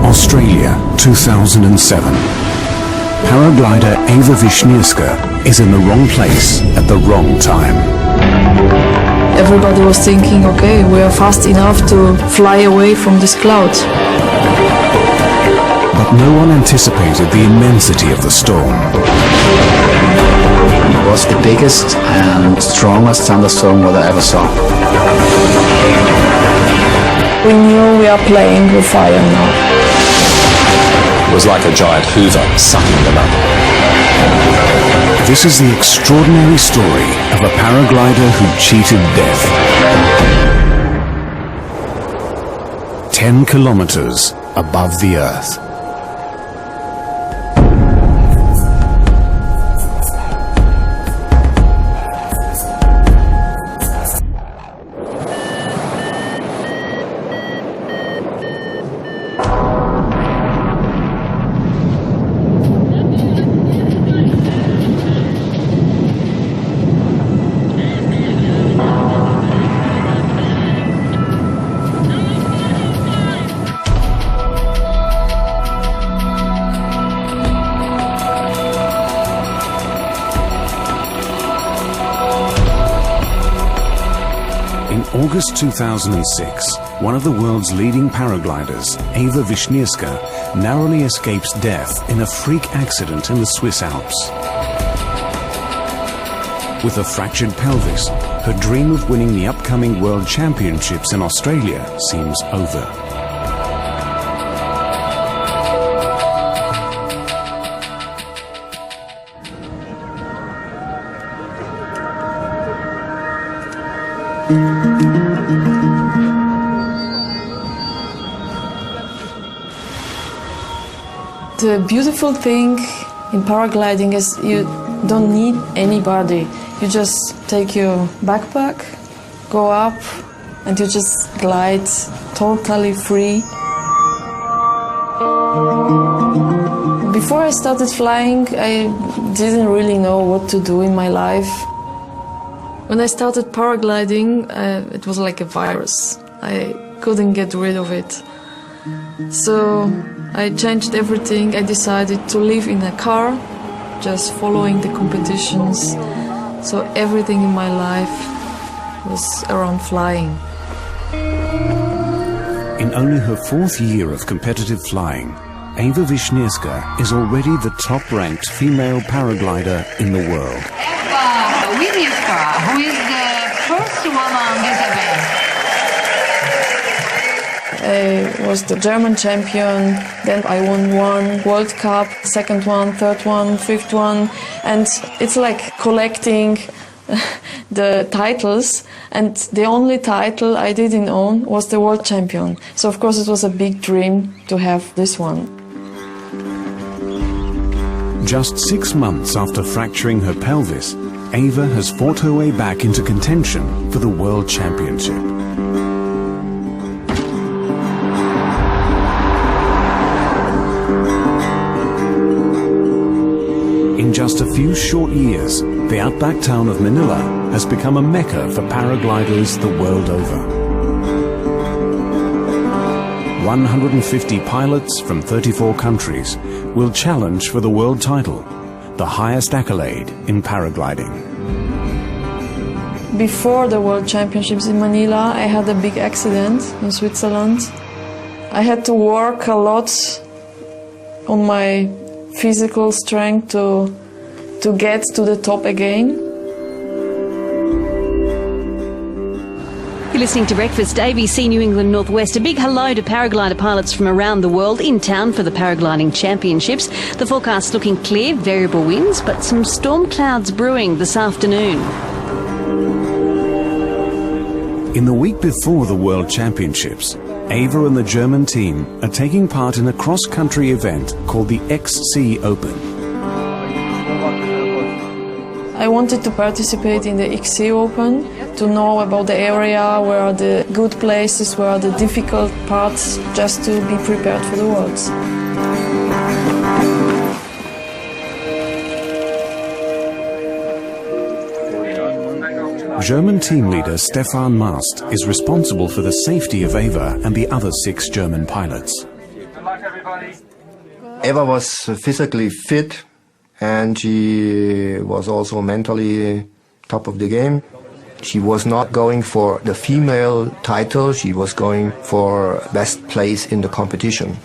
Australia, 2007. Paraglider Ewa Wisnierska is in the wrong place at the wrong time. Everybody was thinking, okay, we are fast enough to fly away from this cloud. But no one anticipated the immensity of the storm. It was the biggest and strongest thunderstorm that I ever saw. We knew we are playing with fire now. It was like a giant hoover sucking them up. This is the extraordinary story of a paraglider who cheated death. 10 kilometers above the Earth. In August 2006, one of the world's leading paragliders, Ewa Wisnierska, narrowly escapes death in a freak accident in the Swiss Alps. With a fractured pelvis, her dream of winning the upcoming World Championships in Australia seems over. The beautiful thing in paragliding is you don't need anybody. You just take your backpack, go up, and you just glide totally free. Before I started flying, I didn't really know what to do in my life. When I started paragliding, it was like a virus. I couldn't get rid of it. So I changed everything. I decided to live in a car, just following the competitions. So everything in my life was around flying. In only her 4th year of competitive flying, Ewa Wisnierska is already the top-ranked female paraglider in the world. Ewa Wisnierska, who is the first woman on this event. I was the German champion, then I won one World Cup, second one, third one, fifth one, and it's like collecting the titles, and the only title I didn't own was the world champion. So of course it was a big dream to have this one. Just 6 months after fracturing her pelvis, Ewa has fought her way back into contention for the World Championship. In just a few short years, the outback town of Manila has become a mecca for paragliders the world over. 150 pilots from 34 countries will challenge for the world title, the highest accolade in paragliding. Before the World Championships in Manila, I had a big accident in Switzerland. I had to work a lot on my physical strength to get to the top again. You're listening to Breakfast, ABC New England Northwest. A big hello to paraglider pilots from around the world in town for the paragliding championships. The forecast looking clear, variable winds, but some storm clouds brewing this afternoon. In the week before the World Championships, Ewa and the German team are taking part in a cross-country event called the XC Open. I wanted to participate in the XC Open, to know about the area, where are the good places, where are the difficult parts, just to be prepared for the Worlds. German team leader Stefan Mast is responsible for the safety of Ewa and the other 6 German pilots. Good luck, everybody. Ewa was physically fit and she was also mentally top of the game. She was not going for the female title, she was going for best place in the competition.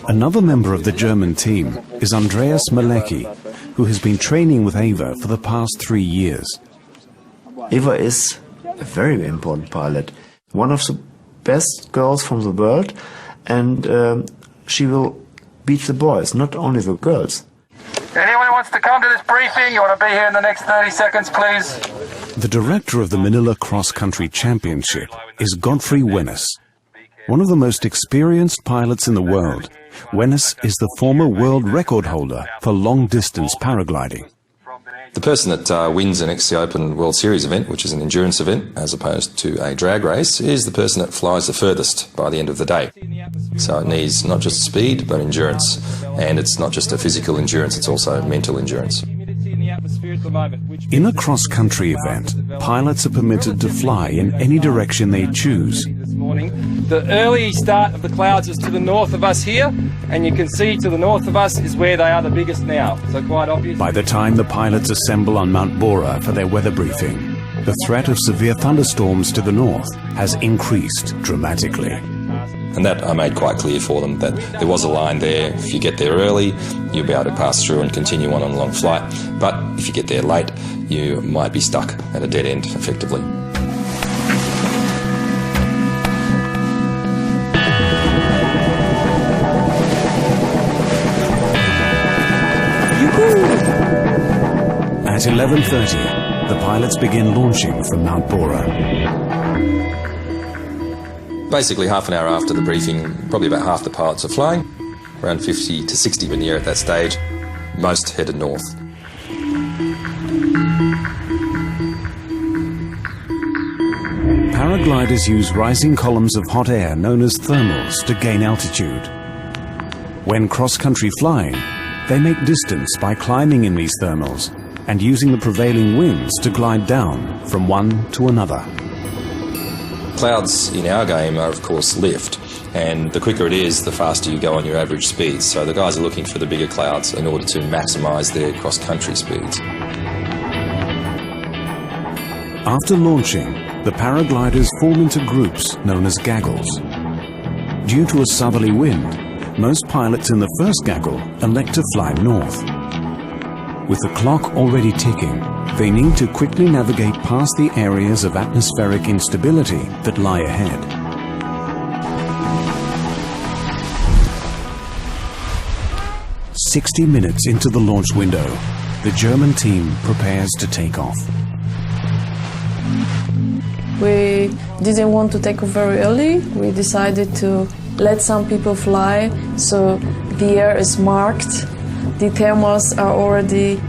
Another member of the German team is Andreas Malecki, who has been training with Ewa for the past 3 years. Ewa is a very important pilot, one of the best girls from the world, and she will beat the boys, not only the girls. Anyone who wants to come to this briefing, you want to be here in the next 30 seconds, please. The director of the Manila Cross Country Championship is Godfrey Wennes. One of the most experienced pilots in the world, Wennes is the former world record holder for long-distance paragliding. The person that wins an XC Open World Series event, which is an endurance event as opposed to a drag race, is the person that flies the furthest by the end of the day. So it needs not just speed but endurance, and it's not just a physical endurance, it's also mental endurance. In a cross-country event, pilots are permitted to fly in any direction they choose. The early start of the clouds is to the north of us here, and you can see to the north of us is where they are the biggest now, so quite obvious. By the time the pilots assemble on Mount Bora for their weather briefing, the threat of severe thunderstorms to the north has increased dramatically. And that I made quite clear for them, that there was a line there. If you get there early, you'll be able to pass through and continue on a long flight. But if you get there late, you might be stuck at a dead end, effectively. At 11:30, the pilots begin launching from Mount Bora. Basically, half an hour after the briefing, probably about half the pilots are flying, around 50 to 60 when you're at that stage, most headed north. Paragliders use rising columns of hot air known as thermals to gain altitude. When cross-country flying, they make distance by climbing in these thermals and using the prevailing winds to glide down from one to another. Clouds in our game are, of course, lift, and the quicker it is, the faster you go on your average speed. So the guys are looking for the bigger clouds in order to maximise their cross-country speeds. After launching, the paragliders form into groups known as gaggles. Due to a southerly wind, most pilots in the first gaggle elect to fly north. With the clock already ticking, they need to quickly navigate past the areas of atmospheric instability that lie ahead. "60 minutes into the launch window, the German team prepares to take off. We didn't want to take off very early. We decided to let some people fly, so the air is marked. The thermals are already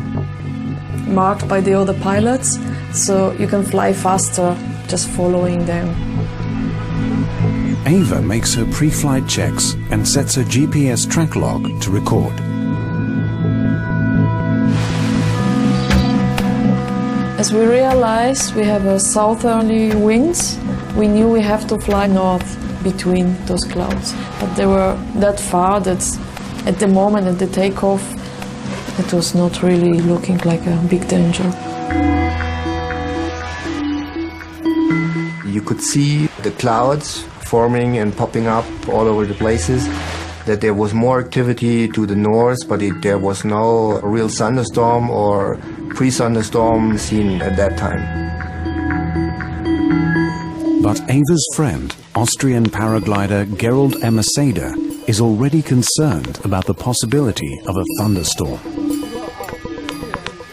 marked by the other pilots, so you can fly faster just following them. Ewa makes her pre-flight checks and sets her GPS track log to record. As we realized we have a southerly winds, we knew we have to fly north between those clouds. But they were that far that at the moment at the takeoff, it was not really looking like a big danger. You could see the clouds forming and popping up all over the places, that there was more activity to the north, but there was no real thunderstorm or pre-thunderstorm seen at that time. But Ewa's friend, Austrian paraglider Gerald Emerseder, is already concerned about the possibility of a thunderstorm.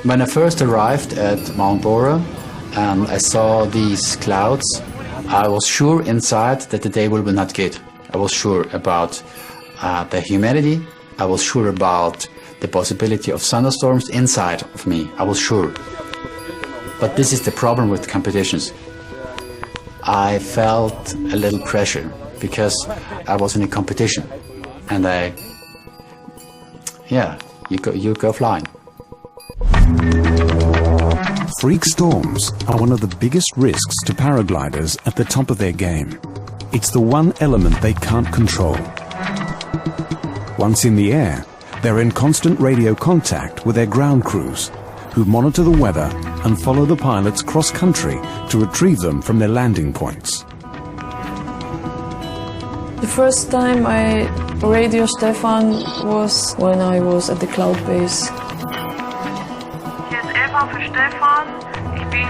When I first arrived at Mount Bora and I saw these clouds, I was sure inside that the day will be not good. I was sure about the humidity. I was sure about the possibility of thunderstorms inside of me. I was sure. But this is the problem with competitions. I felt a little pressure because I was in a competition, and you go flying. Freak storms are one of the biggest risks to paragliders at the top of their game. It's the one element they can't control. Once in the air, they're in constant radio contact with their ground crews, who monitor the weather and follow the pilots cross-country to retrieve them from their landing points. The first time I radio Stefan was when I was at the cloud base. Hier ist Ewa für Stefan. Ich bin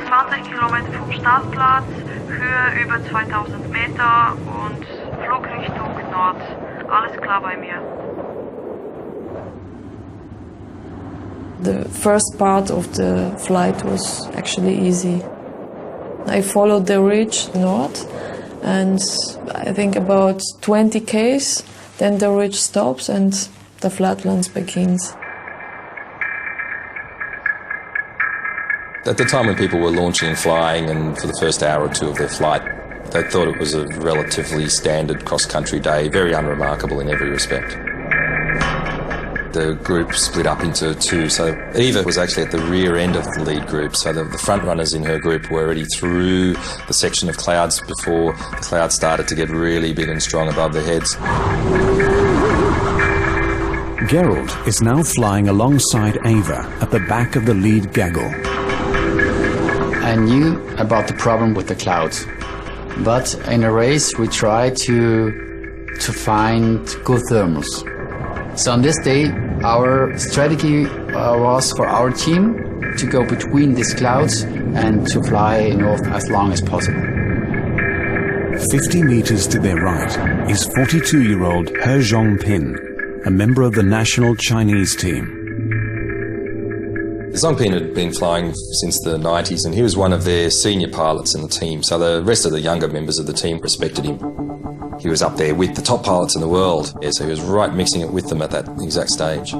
20 Kilometer vom Startplatz, Höhe über 2000 Meter und Flugrichtung Nord. Alles klar bei mir. The first part of the flight was actually easy. I followed the ridge north, and I think about 20 km, then the ridge stops and the flatlands begins. At the time when people were launching and flying, and for the first hour or two of their flight, they thought it was a relatively standard cross-country day, very unremarkable in every respect. The group split up into two, so Ewa was actually at the rear end of the lead group, so the front runners in her group were already through the section of clouds before the clouds started to get really big and strong above their heads. Gerald is now flying alongside Ewa at the back of the lead gaggle. I knew about the problem with the clouds, but in a race we try to find good thermals. So on this day, our strategy was for our team to go between these clouds and to fly north as long as possible. 50 meters to their right is 42-year-old He Zhongpin, a member of the national Chinese team. Zhongpin had been flying since the 90s, and he was one of their senior pilots in the team, so the rest of the younger members of the team respected him. He was up there with the top pilots in the world, so he was right mixing it with them at that exact stage.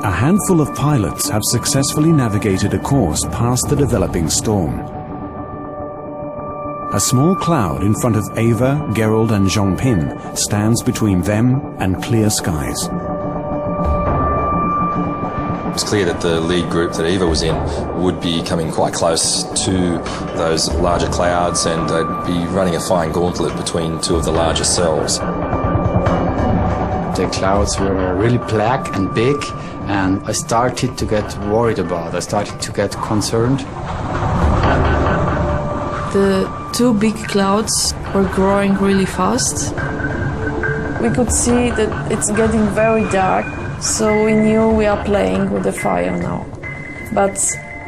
A handful of pilots have successfully navigated a course past the developing storm. A small cloud in front of Ewa, Gerald and Zhongpin stands between them and clear skies. It was clear that the lead group that Ewa was in would be coming quite close to those larger clouds, and they'd be running a fine gauntlet between two of the larger cells. The clouds were really black and big, and I started to get worried about it. I started to get concerned. The two big clouds were growing really fast. We could see that it's getting very dark, so we knew we are playing with the fire now. But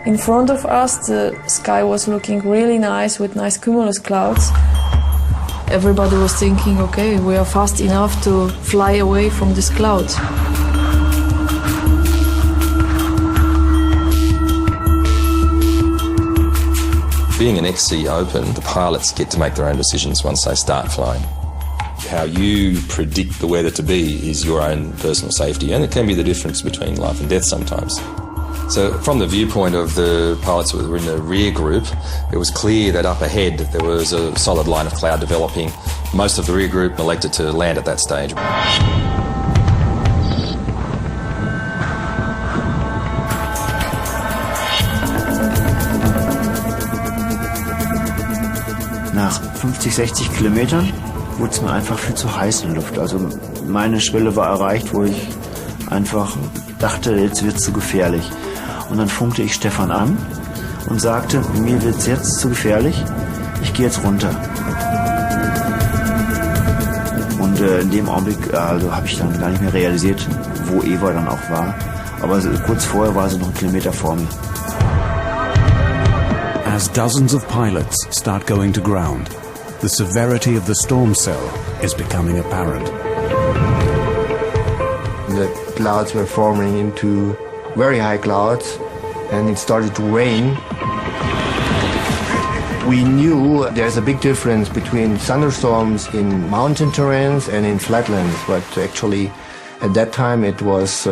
in front of us, the sky was looking really nice with nice cumulus clouds. Everybody was thinking, okay, we are fast enough to fly away from this cloud. Being an XC Open, the pilots get to make their own decisions once they start flying. How you predict the weather to be is your own personal safety, and it can be the difference between life and death sometimes. So from the viewpoint of the pilots who were in the rear group, it was clear that up ahead there was a solid line of cloud developing. Most of the rear group elected to land at that stage. Nach 50, 60 Kilometern wurde es mir einfach viel zu heiß in der Luft. Also meine Schwelle war erreicht, wo ich einfach dachte, jetzt wird es zu gefährlich. Und dann funkte ich Stefan an und sagte, mir wird es jetzt zu gefährlich, ich gehe jetzt runter. Und in dem Augenblick habe ich dann gar nicht mehr realisiert, wo Ewa dann auch war. Aber kurz vorher war sie noch einen Kilometer vor mir. As dozens of pilots start going to ground, the severity of the storm cell is becoming apparent. The clouds were forming into very high clouds, and it started to rain. We knew there's a big difference between thunderstorms in mountain terrains and in flatlands, but actually at that time it was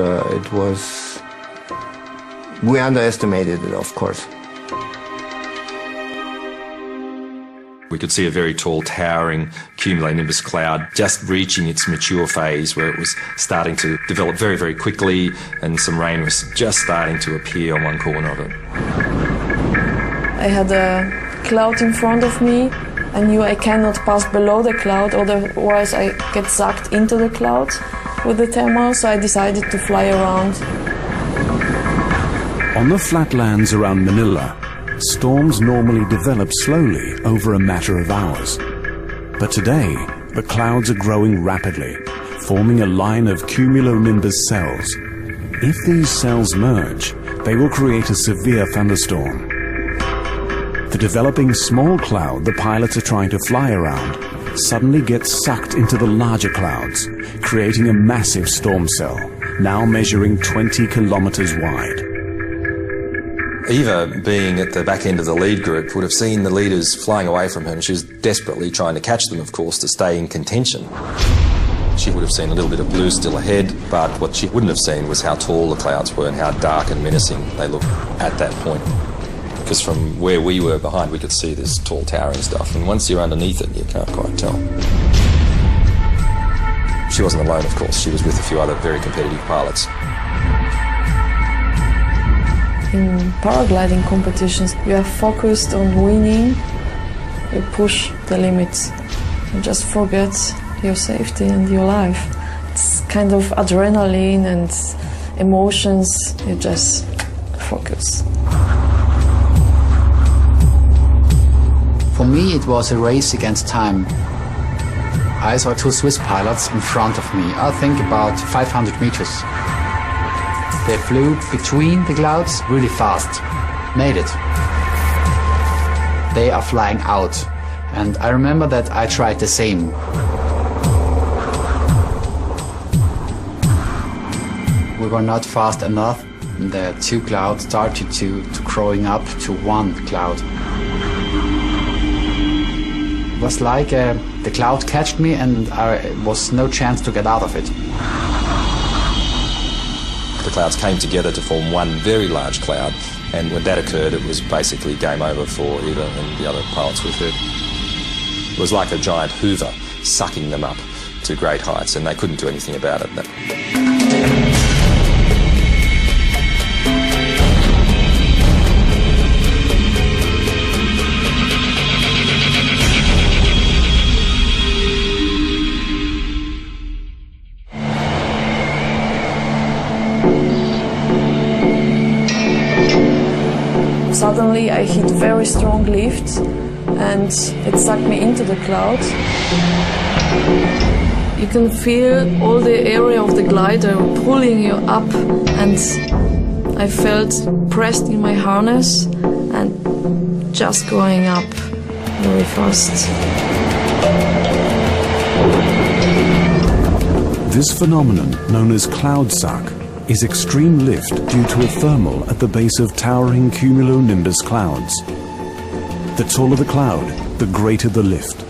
we underestimated it, of course. We could see a very tall, towering cumulonimbus cloud just reaching its mature phase where it was starting to develop very, very quickly, and some rain was just starting to appear on one corner of it. I had a cloud in front of me. I knew I cannot pass below the cloud, otherwise I get sucked into the cloud with the thermal, so I decided to fly around. On the flatlands around Manila, storms normally develop slowly over a matter of hours. But today, the clouds are growing rapidly, forming a line of cumulonimbus cells. If these cells merge, they will create a severe thunderstorm. The developing small cloud the pilots are trying to fly around suddenly gets sucked into the larger clouds, creating a massive storm cell, now measuring 20 kilometers wide. Ewa, being at the back end of the lead group, would have seen the leaders flying away from her, and she was desperately trying to catch them, of course, to stay in contention. She would have seen a little bit of blue still ahead, but what she wouldn't have seen was how tall the clouds were and how dark and menacing they looked at that point. Because from where we were behind, we could see this tall towering stuff, and once you're underneath it, you can't quite tell. She wasn't alone, of course. She was with a few other very competitive pilots. In paragliding competitions, you are focused on winning, you push the limits, you just forget your safety and your life. It's kind of adrenaline and emotions, you just focus. For me, it was a race against time. I saw two Swiss pilots in front of me, I think about 500 meters. They flew between the clouds really fast. Made it. They are flying out. And I remember that I tried the same. We were not fast enough. The two clouds started to growing up to one cloud. It was like the cloud catched me and there was no chance to get out of it. The clouds came together to form one very large cloud, and when that occurred, it was basically game over for Ewa and the other pilots with her. It was like a giant hoover sucking them up to great heights, and they couldn't do anything about it. Suddenly I hit very strong lift and it sucked me into the cloud. You can feel all the area of the glider pulling you up, and I felt pressed in my harness and just going up very fast. This phenomenon, known as cloud suck, is extreme lift due to a thermal at the base of towering cumulonimbus clouds. The taller the cloud, the greater the lift.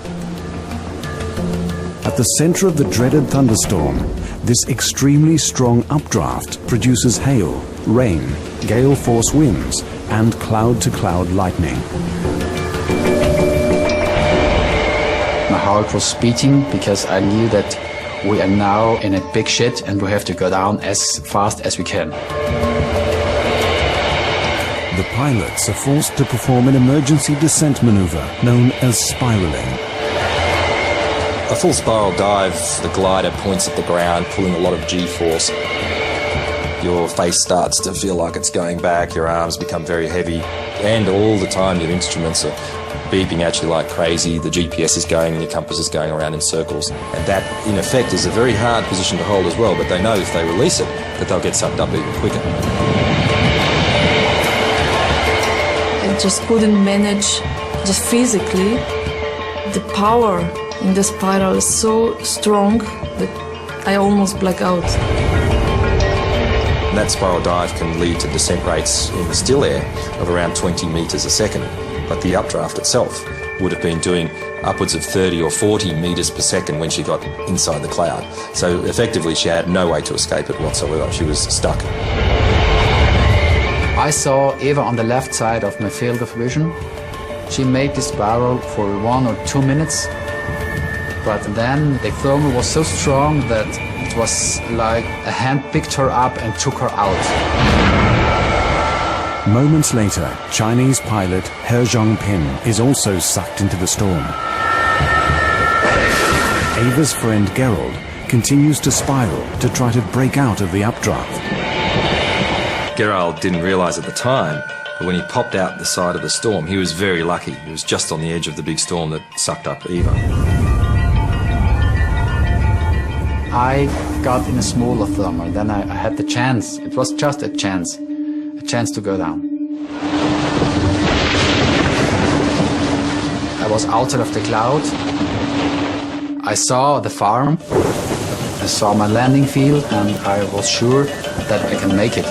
At the center of the dreaded thunderstorm, this extremely strong updraft produces hail, rain, gale force winds, and cloud-to-cloud lightning. My heart was beating because I knew that we are now in a big shit and we have to go down as fast as we can. The pilots are forced to perform an emergency descent maneuver known as spiraling. A full spiral dive, the glider points at the ground, pulling a lot of G-force. Your face starts to feel like it's going back, your arms become very heavy, and all the time your instruments are beeping at you like crazy, the GPS is going and your compass is going around in circles. And that, in effect, is a very hard position to hold as well, but they know if they release it, that they'll get sucked up even quicker. I just couldn't manage, just physically. The power in the spiral is so strong that I almost black out. That spiral dive can lead to descent rates in the still air of around 20 metres a second. But the updraft itself would have been doing upwards of 30 or 40 metres per second when she got inside the cloud. So effectively she had no way to escape it whatsoever. She was stuck. I saw Ewa on the left side of my field of vision, She made this spiral for 1 or 2 minutes, but then the thermal was so strong that it was like a hand picked her up and took her out. Moments later, Chinese pilot He Zhongpin is also sucked into the storm. Ewa's friend Gerald continues to spiral to try to break out of the updraft. Gerald didn't realise at the time, but when he popped out the side of the storm, he was very lucky. He was just on the edge of the big storm that sucked up Ewa. I got in a smaller thermal, then I had the chance. It was just a chance to go down. I was outside of the cloud. I saw the farm. I saw my landing field, and I was sure that I can make it.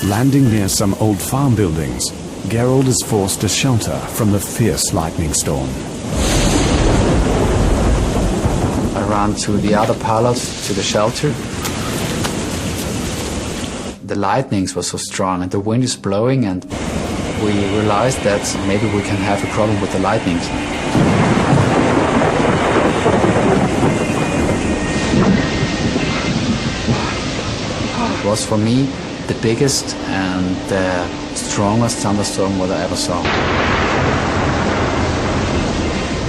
Landing near some old farm buildings, Gerald is forced to shelter from the fierce lightning storm. I ran to the other pilots to the shelter. The lightnings were so strong and the wind is blowing, and we realized that maybe we can have a problem with the lightnings. It was for me the biggest and the strongest thunderstorm that I ever saw.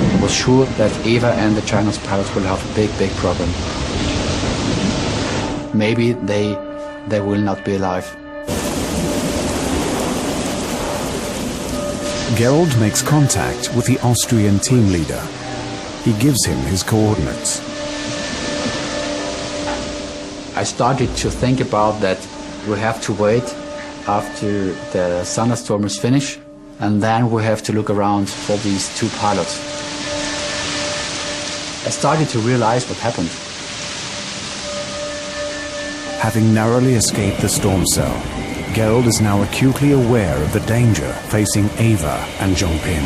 I was sure that Ewa and the Chinese pilots will have a big problem. Maybe they will not be alive. Gerald makes contact with the Austrian team leader. He gives him his coordinates. I started to think about that we have to wait after the thunderstorm is finished, and then we have to look around for these 2 pilots. I started to realize what happened. Having narrowly escaped the storm cell, Gerald is now acutely aware of the danger facing Ewa and Zhongpin.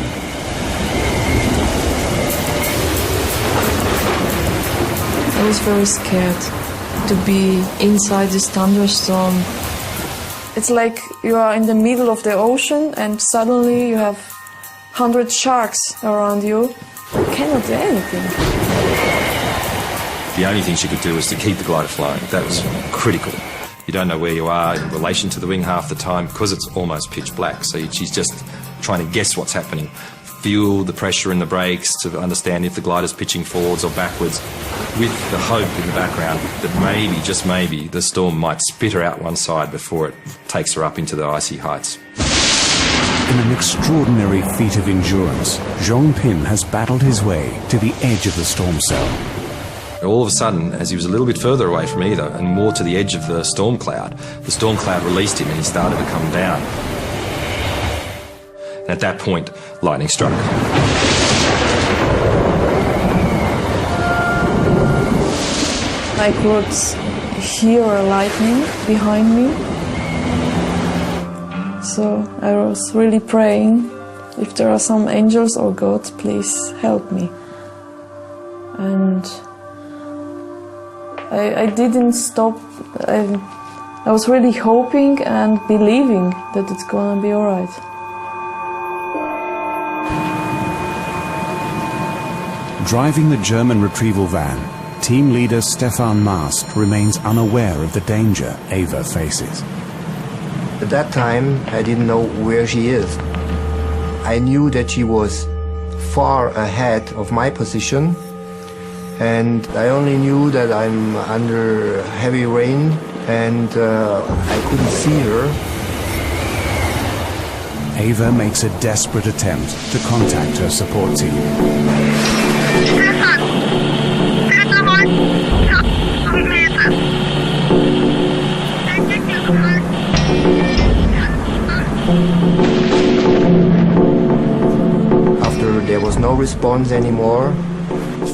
I was very scared to be inside this thunderstorm. It's like you are in the middle of the ocean and suddenly you have 100 sharks around you. You cannot do anything. The only thing she could do was to keep the glider flying. That was critical. You don't know where you are in relation to the wing half the time because it's almost pitch black. So she's just trying to guess what's happening, feel the pressure in the brakes to understand if the glider's pitching forwards or backwards, with the hope in the background that maybe, just maybe, the storm might spit her out one side before it takes her up into the icy heights. In an extraordinary feat of endurance, Zhongpin has battled his way to the edge of the storm cell. All of a sudden, as he was a little bit further away from Ewa and more to the edge of the storm cloud released him and he started to come down. And at that point, lightning struck. I could hear a lightning behind me. So I was really praying, if there are some angels or God, please help me. And I didn't stop. I was really hoping and believing that it's gonna be alright. Driving the German retrieval van, team leader Stefan Mast remains unaware of the danger Ewa faces. At that time, I didn't know where she is. I knew that she was far ahead of my position, and I only knew that I'm under heavy rain and I couldn't see her. Ewa makes a desperate attempt to contact her support team. After there was no response anymore,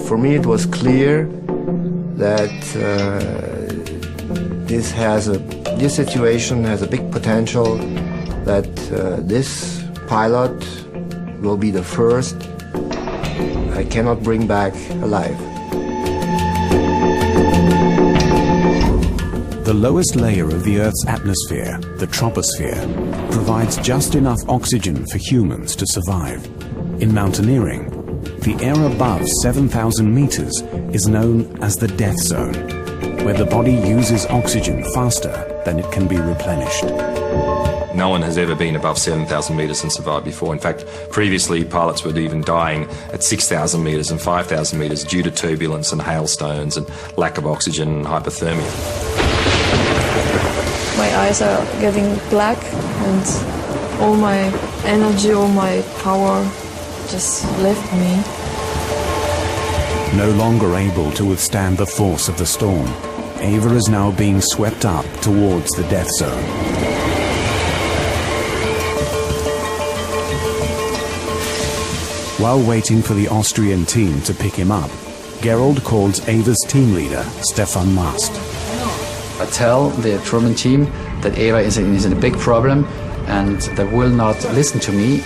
for me it was clear that this situation has a big potential, that this pilot will be the first I cannot bring back alive. The lowest layer of the Earth's atmosphere, the troposphere, provides just enough oxygen for humans to survive. In mountaineering, the air above 7,000 meters is known as the death zone, where the body uses oxygen faster than it can be replenished. No one has ever been above 7,000 metres and survived before. In fact, previously pilots were even dying at 6,000 metres and 5,000 metres due to turbulence and hailstones and lack of oxygen and hypothermia. My eyes are getting black and all my energy, all my power just left me. No longer able to withstand the force of the storm, Ewa is now being swept up towards the death zone. While waiting for the Austrian team to pick him up, Gerald calls Ewa's team leader, Stefan Mast. I tell the German team that Ewa is in a big problem and they will not listen to me.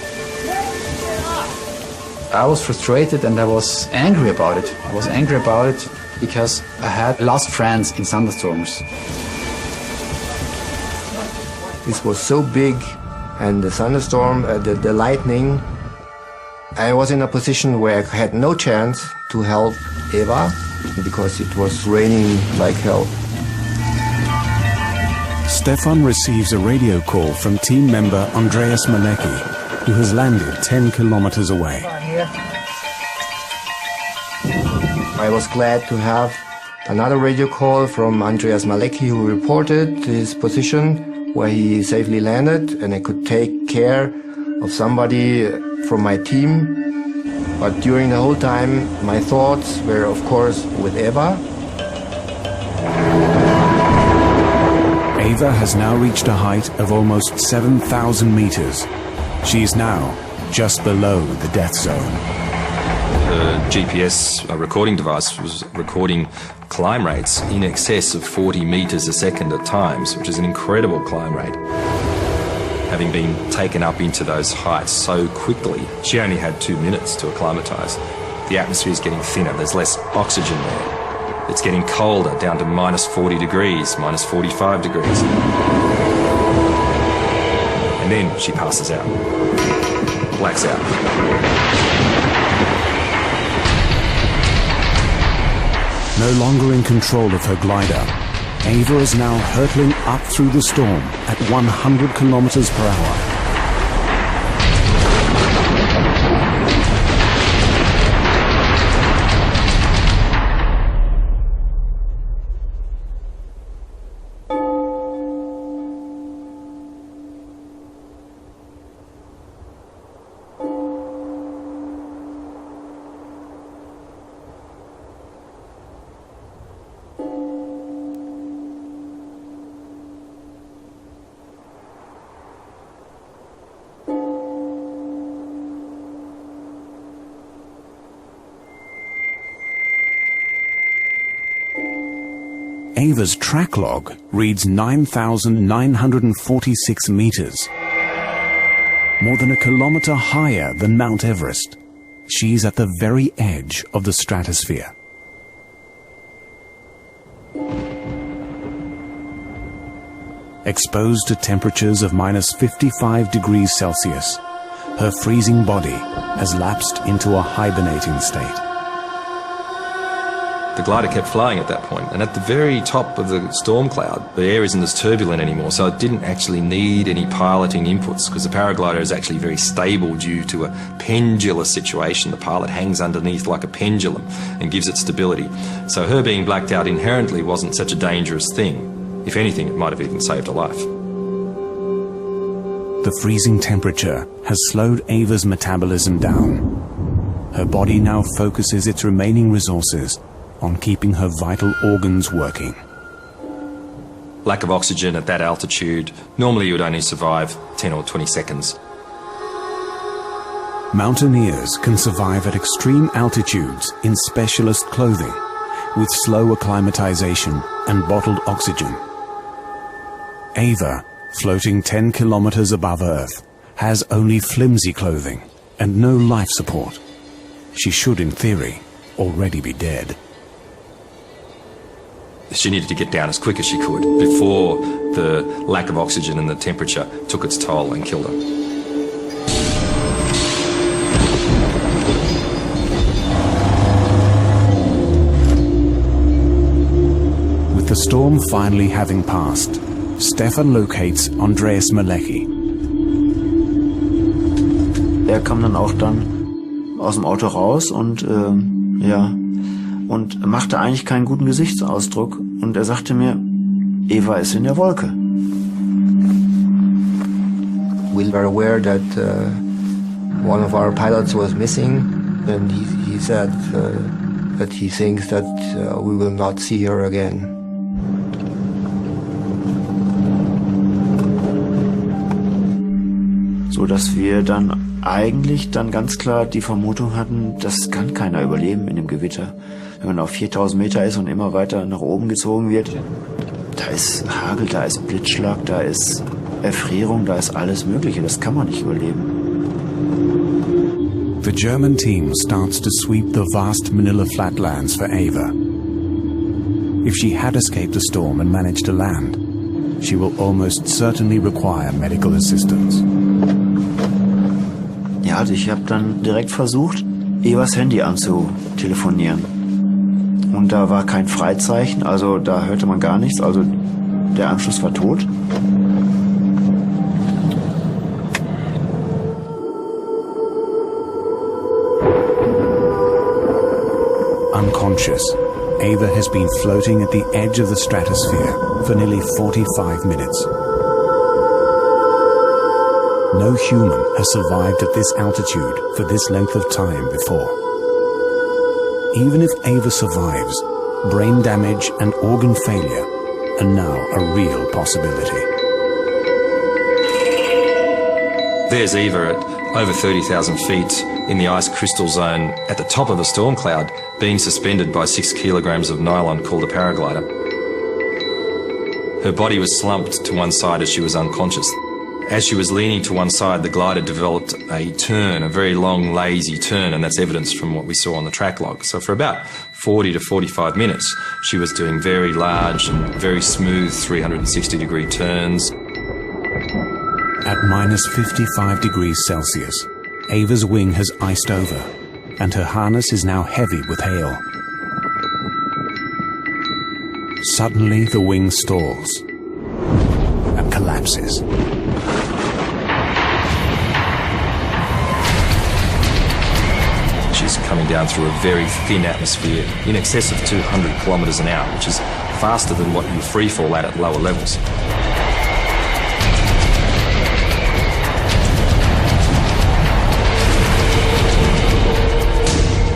I was frustrated and I was angry about it. I was angry about it because I had lost friends in thunderstorms. This was so big, and the thunderstorm, the lightning, I was in a position where I had no chance to help Ewa because it was raining like hell. Stefan receives a radio call from team member Andreas Malecki, who has landed 10 kilometers away. I was glad to have another radio call from Andreas Malecki, who reported his position where he safely landed, and I could take care of somebody from my team. But during the whole time, my thoughts were, of course, with Ewa. Ewa has now reached a height of almost 7,000 meters. She is now just below the death zone. Her GPS recording device was recording climb rates in excess of 40 metres a second at times, which is an incredible climb rate. Having been taken up into those heights so quickly, she only had 2 minutes to acclimatise. The atmosphere is getting thinner, there's less oxygen there. It's getting colder, down to minus 40 degrees, minus 45 degrees. And then she passes out, blacks out. No longer in control of her glider, Ewa is now hurtling up through the storm at 100 kilometers per hour. Ewa's track log reads 9,946 meters, more than a kilometer higher than Mount Everest. She's at the very edge of the stratosphere. Exposed to temperatures of minus 55 degrees Celsius, her freezing body has lapsed into a hibernating state. The glider kept flying at that point, and at the very top of the storm cloud, the air isn't as turbulent anymore, so it didn't actually need any piloting inputs, because the paraglider is actually very stable due to a pendular situation. The pilot hangs underneath like a pendulum and gives it stability. So her being blacked out inherently wasn't such a dangerous thing. If anything, it might have even saved her life. The freezing temperature has slowed Ewa's metabolism down. Her body now focuses its remaining resources on keeping her vital organs working. Lack of oxygen at that altitude, normally you would only survive 10 or 20 seconds. Mountaineers can survive at extreme altitudes in specialist clothing, with slow acclimatization and bottled oxygen. Ewa, floating 10 kilometers above Earth, has only flimsy clothing and no life support. she should, in theory, already be dead. She needed to get down as quick as she could before the lack of oxygen and the temperature took its toll and killed her. With the storm finally having passed, Stefan locates Andreas Malecki. Er kam dann auch aus dem Auto raus und und machte eigentlich keinen guten Gesichtsausdruck. Und er sagte mir, Ewa ist in der Wolke. We were aware that one of our pilots was missing, and he said that he thinks that we will not see her again. So dass wir dann eigentlich ganz klar die Vermutung hatten, das kann keiner überleben in dem Gewitter. Wenn man auf 4000 Meter ist und immer weiter nach oben gezogen wird, da ist Hagel, da ist Blitzschlag, da ist Erfrierung, da ist alles Mögliche. Das kann man nicht überleben. The German team starts to sweep the vast Manila flatlands for Ewa. If she had escaped the storm and managed to land, she will almost certainly require medical assistance. Ja, also ich habe dann direkt versucht, Ewas Handy anzutelefonieren. Und da war kein Freizeichen, also da hörte man gar nichts, also der Anschluss war tot. Unconscious, Ewa has been floating at the edge of the stratosphere for nearly 45 minutes. No human has survived at this altitude for this length of time before. Even if Ewa survives, brain damage and organ failure are now a real possibility. There's Ewa at over 30,000 feet in the ice crystal zone at the top of a storm cloud, being suspended by 6 kilograms of nylon called a paraglider. Her body was slumped to one side as she was unconscious. As she was leaning to one side, the glider developed a turn, a very long, lazy turn, and that's evidence from what we saw on the track log. So for about 40 to 45 minutes, she was doing very large and very smooth 360-degree turns. At minus 55 degrees Celsius, Ewa's wing has iced over, and her harness is now heavy with hail. Suddenly, the wing stalls and collapses. She's coming down through a very thin atmosphere, in excess of 200 kilometres an hour, which is faster than what you free fall at lower levels.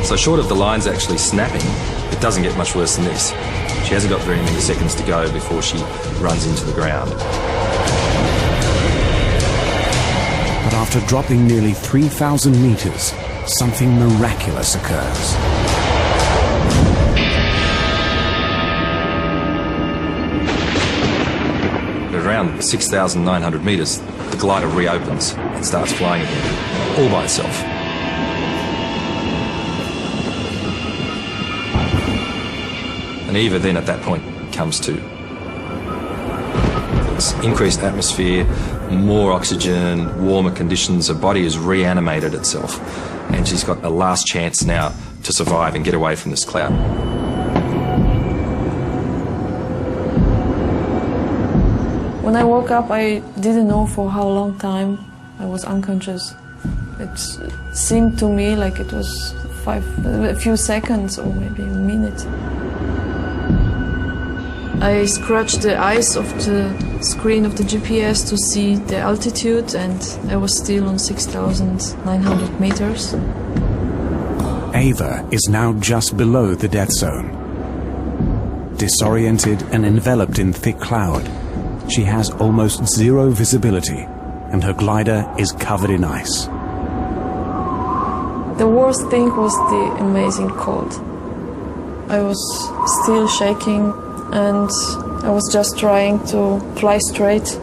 So short of the lines actually snapping, it doesn't get much worse than this. She hasn't got very many seconds to go before she runs into the ground. But after dropping nearly 3,000 meters, something miraculous occurs. At around 6,900 meters, the glider reopens and starts flying again, all by itself. And Ewa then at that point comes to. It's increased atmosphere, more oxygen, warmer conditions, her body has reanimated itself, and she's got a last chance now to survive and get away from this cloud. When I woke up, I didn't know for how long time I was unconscious. It seemed to me like it was a few seconds or maybe a minute. I scratched the ice of the screen of the GPS to see the altitude, and I was still on 6,900 meters. Ewa is now just below the death zone. Disoriented and enveloped in thick cloud, she has almost zero visibility, and her glider is covered in ice. The worst thing was the amazing cold. I was still shaking, and I was just trying to fly straight.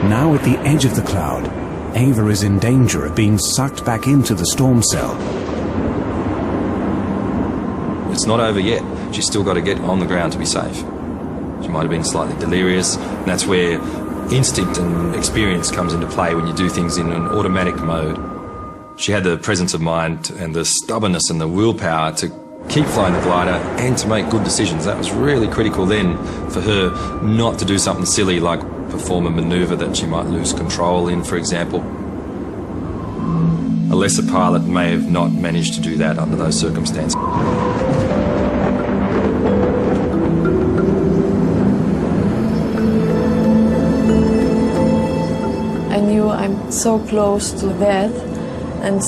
Now at the edge of the cloud, Ewa is in danger of being sucked back into the storm cell. It's not over yet. She's still got to get on the ground to be safe. She might have been slightly delirious, and that's where instinct and experience comes into play when you do things in an automatic mode. She had the presence of mind and the stubbornness and the willpower to keep flying the glider and to make good decisions. That was really critical then for her not to do something silly like perform a manoeuvre that she might lose control in, for example. A lesser pilot may have not managed to do that under those circumstances. I knew I'm so close to death, and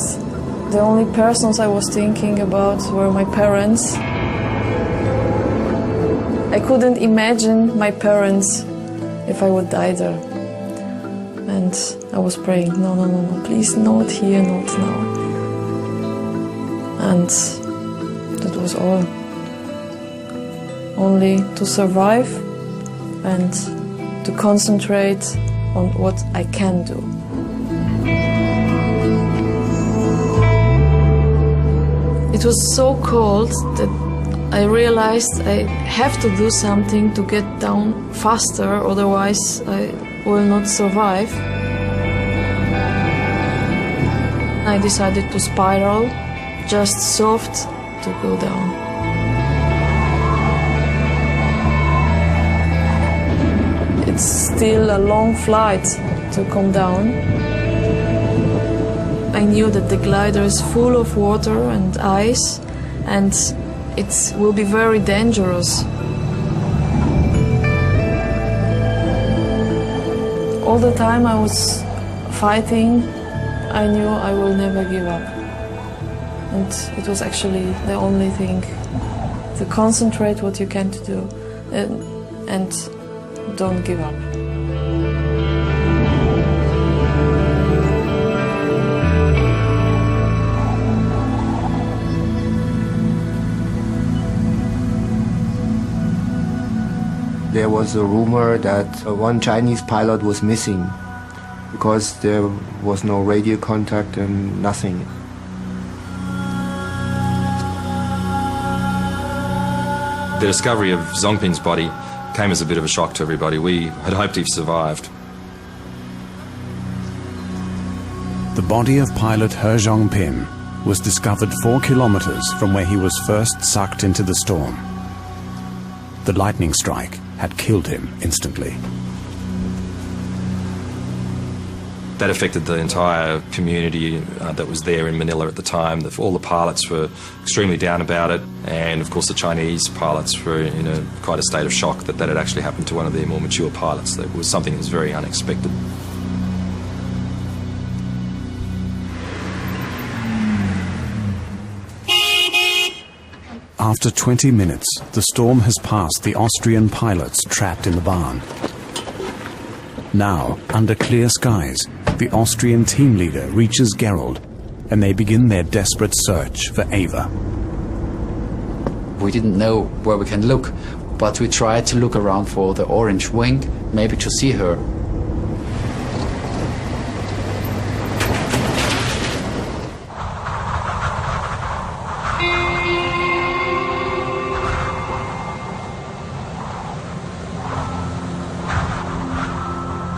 the only persons I was thinking about were my parents. I couldn't imagine my parents if I would die there. And I was praying, no, no, no, no, please, not here, not now. And that was all. Only to survive and to concentrate on what I can do. It was so cold that I realized I have to do something to get down faster, otherwise I will not survive. I decided to spiral, just soft to go down. It's still a long flight to come down. I knew that the glider is full of water and ice, and it will be very dangerous. All the time I was fighting, I knew I will never give up. And it was actually the only thing, to concentrate what you can to do and don't give up. There was a rumor that one Chinese pilot was missing because there was no radio contact and nothing. The discovery of Zongpin's body came as a bit of a shock to everybody. We had hoped he survived. The body of pilot He Zongpin was discovered 4 kilometers from where he was first sucked into the storm. The lightning strike had killed him instantly. That affected the entire community that was there in Manila at the time. All the pilots were extremely down about it, and of course the Chinese pilots were in quite a state of shock that that had actually happened to one of their more mature pilots. That was something that was very unexpected. After 20 minutes, the storm has passed the Austrian pilots trapped in the barn. Now, under clear skies, the Austrian team leader reaches Gerald, and they begin their desperate search for Ewa. We didn't know where we can look, but we tried to look around for the orange wing, maybe to see her.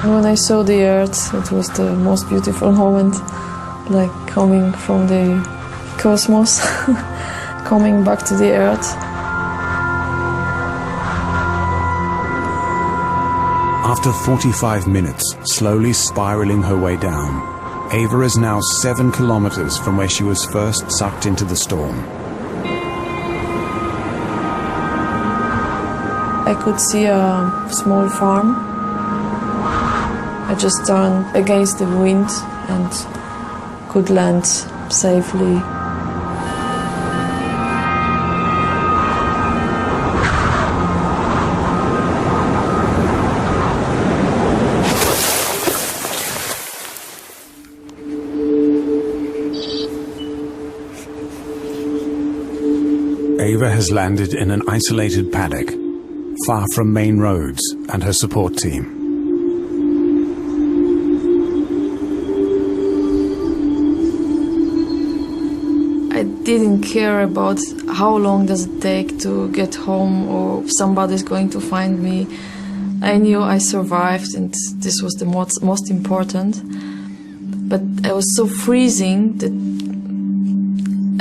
When I saw the Earth, it was the most beautiful moment, like coming from the cosmos, coming back to the Earth. After 45 minutes, slowly spiraling her way down, Ewa is now 7 kilometers from where she was first sucked into the storm. I could see a small farm. I just turned against the wind and could land safely. Ewa has landed in an isolated paddock, far from main roads and her support team. didn't care about how long does it take to get home or if somebody's going to find me. I knew I survived, and this was the most important. But I was so freezing that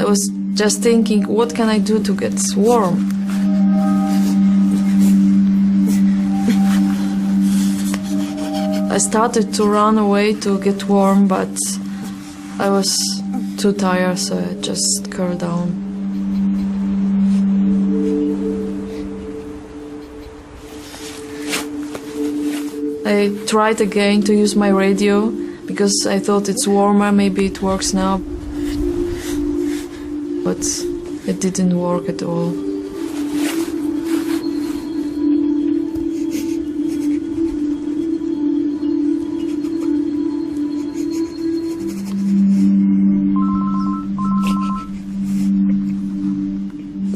I was just thinking, what can I do to get warm? I started to run away to get warm, but I was too tired, so I just curled down. I tried again to use my radio because I thought it's warmer, maybe it works now. But it didn't work at all.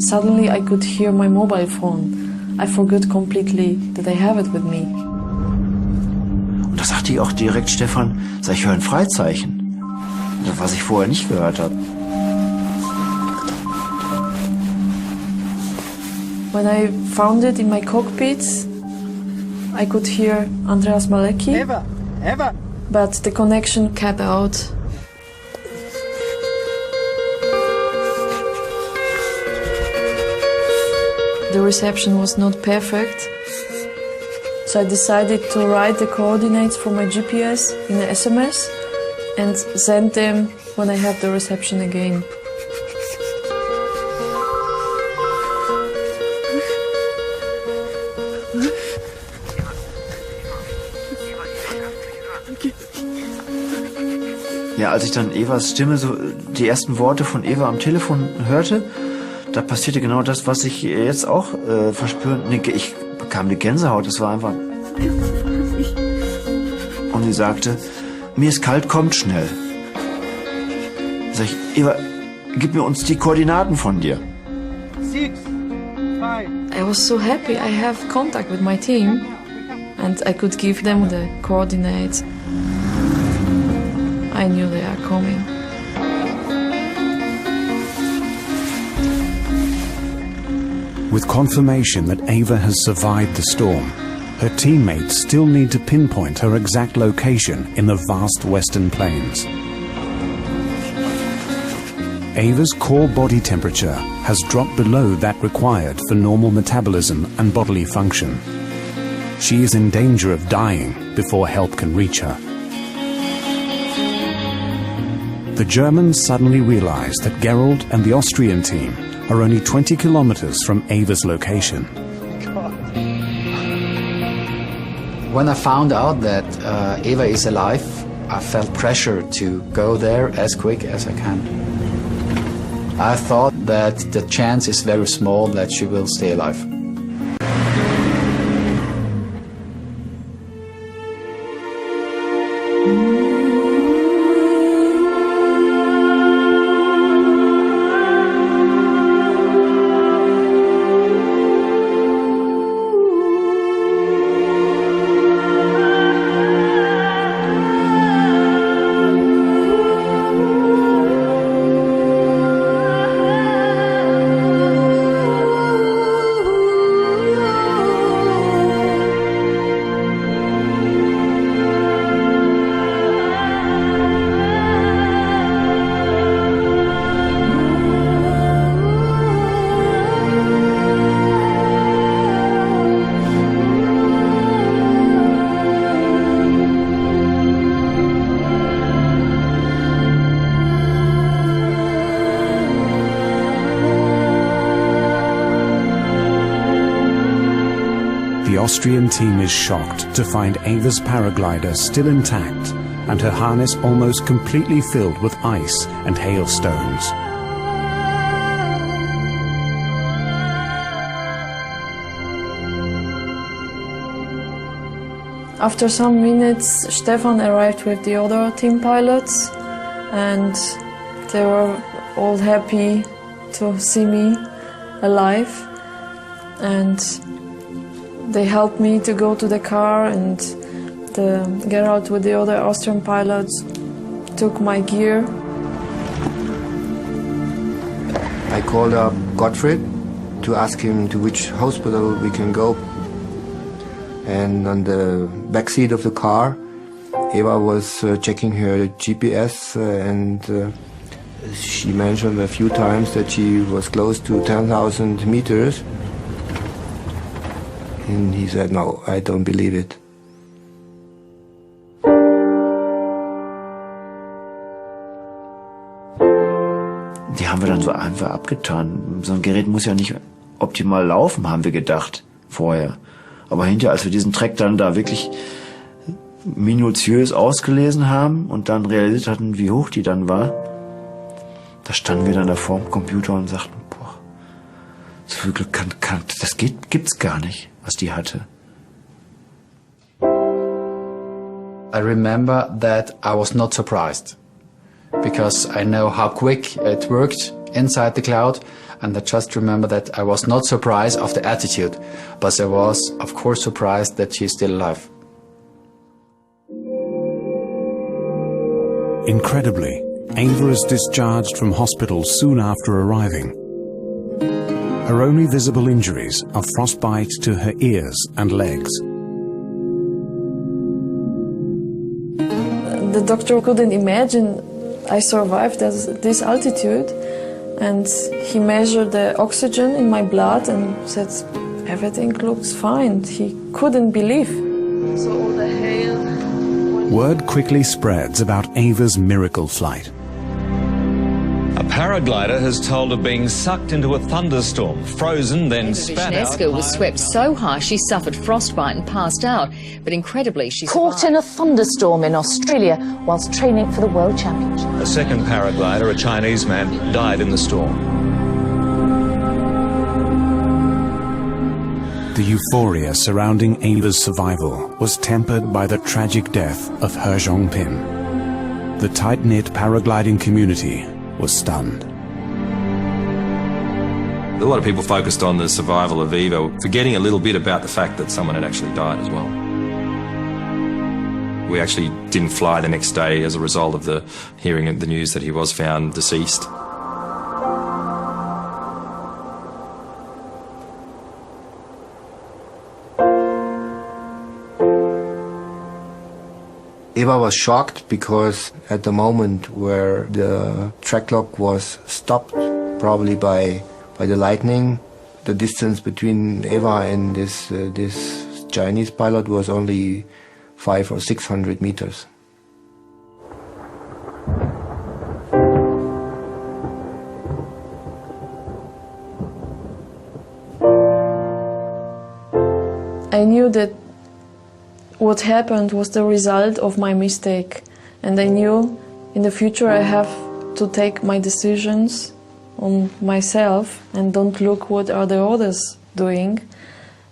Suddenly I could hear my mobile phone. I forgot completely that I have it with me. Und da sagte ich auch direkt, Stefan, sag ich höre ein Freizeichen. Was ich vorher nicht gehört habe. When I found it in my cockpit, I could hear Andreas Malecki, Ewa. But the connection cut out. The reception was not perfect, so I decided to write the coordinates for my GPS in an SMS and send them when I have the reception again. Ja, als ich dann Ewas Stimme, so die ersten Worte von Ewa am Telefon hörte, da passierte genau das, was ich jetzt auch verspüren. Ich bekam eine Gänsehaut, das war einfach... Und sie sagte, mir ist kalt, kommt schnell. Sag ich, Ewa, gib mir uns die Koordinaten von dir. 6, 5. I was so happy I have contact with my team and I could give them the coordinates. I knew they are coming. With confirmation that Ewa has survived the storm, her teammates still need to pinpoint her exact location in the vast Western Plains. Ewa's core body temperature has dropped below that required for normal metabolism and bodily function. She is in danger of dying before help can reach her. The Germans suddenly realize that Gerald and the Austrian team are only 20 kilometers from Ewa's location. When I found out that Ewa is alive, I felt pressure to go there as quick as I can. I thought that the chance is very small that she will stay alive. The Austrian team is shocked to find Ewa's paraglider still intact and her harness almost completely filled with ice and hailstones. After some minutes, Stefan arrived with the other team pilots and they were all happy to see me alive, and they helped me to go to the car, and Gerald with the other Austrian pilots took my gear. called up Gottfried to ask him to which hospital we can go. And on the back seat of the car, Ewa was checking her GPS and she mentioned a few times that she was close to 10,000 meters. And he said, no, I don't believe it. Die haben wir dann so einfach abgetan. So ein Gerät muss ja nicht optimal laufen, haben wir gedacht vorher. Aber hinterher, als wir diesen Track dann da wirklich minutiös ausgelesen haben und dann realisiert hatten, wie hoch die dann war, da standen wir dann da vor dem Computer und sagten, boah, so viel Glück das gibt's gar nicht, was die hatte. I remember that I was not surprised, because I know how quick it worked inside the cloud, and I just remember that I was not surprised of the attitude, but I was, of course, surprised that she's still alive. Incredibly, Ewa is discharged from hospital soon after arriving. Her only visible injuries are frostbite to her ears and legs. The doctor couldn't imagine I survived at this altitude, and he measured the oxygen in my blood and said everything looks fine. He couldn't believe. So all the hail. Word quickly spreads about Ewa's miracle flight. A paraglider has told of being sucked into a thunderstorm, frozen, then spat out. Wisnierska was swept so high she suffered frostbite and passed out, but incredibly she caught in a thunderstorm in Australia whilst training for the World Championship. A second paraglider, a Chinese man, died in the storm. The euphoria surrounding Ewa's survival was tempered by the tragic death of He Zhongpin. The tight-knit paragliding community was stunned. A lot of people focused on the survival of Ewa, forgetting a little bit about the fact that someone had actually died as well. We actually didn't fly the next day as a result of the hearing the news that he was found deceased. Ewa was shocked because at the moment where the track clock was stopped, probably by the lightning, the distance between Ewa and this Chinese pilot was only 500 or 600 meters. I knew that what happened was the result of my mistake, and I knew in the future I have to take my decisions on myself and don't look what are the others doing,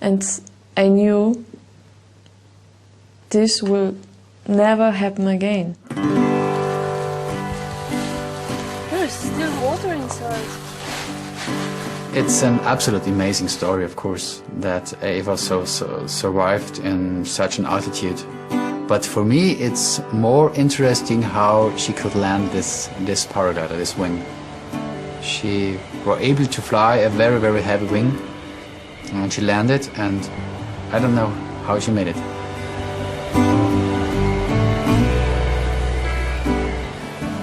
and I knew this will never happen again. There's still water inside. It's an absolutely amazing story, of course, that Ewa survived in such an altitude. But for me, it's more interesting how she could land this paraglider, this wing. She was able to fly a very, very heavy wing, and she landed, and I don't know how she made it.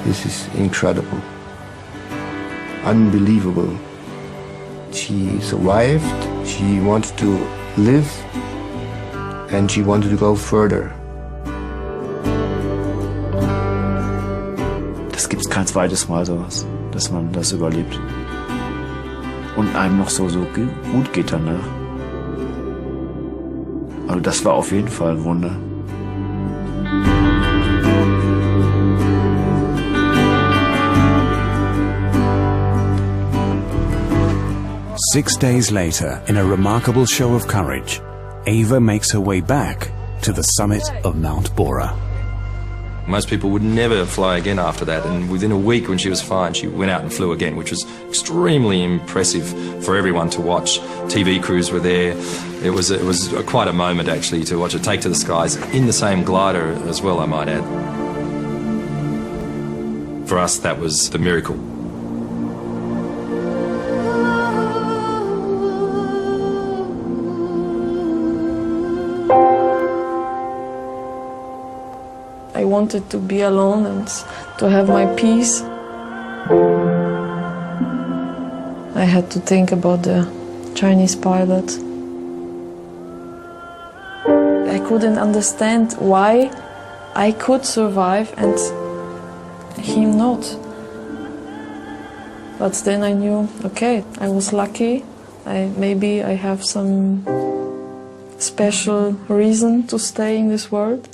This is incredible, unbelievable. She survived, she wanted to live, and she wanted to go further. Das gibt's kein zweites Mal sowas, dass man das überlebt. Und einem noch so gut geht danach. Also das war auf jeden Fall ein Wunder. Six days later, in a remarkable show of courage, Ewa makes her way back to the summit of Mount Bora. Most people would never fly again after that, and within a week when she was fine, she went out and flew again, which was extremely impressive for everyone to watch. TV crews were there. It was quite a moment actually to watch her take to the skies in the same glider as well, I might add. For us, that was the miracle. wanted to be alone and to have my peace. I had to think about the Chinese pilot. I couldn't understand why I could survive and him not. But then I knew, okay, I was lucky. Maybe I have some special reason to stay in this world.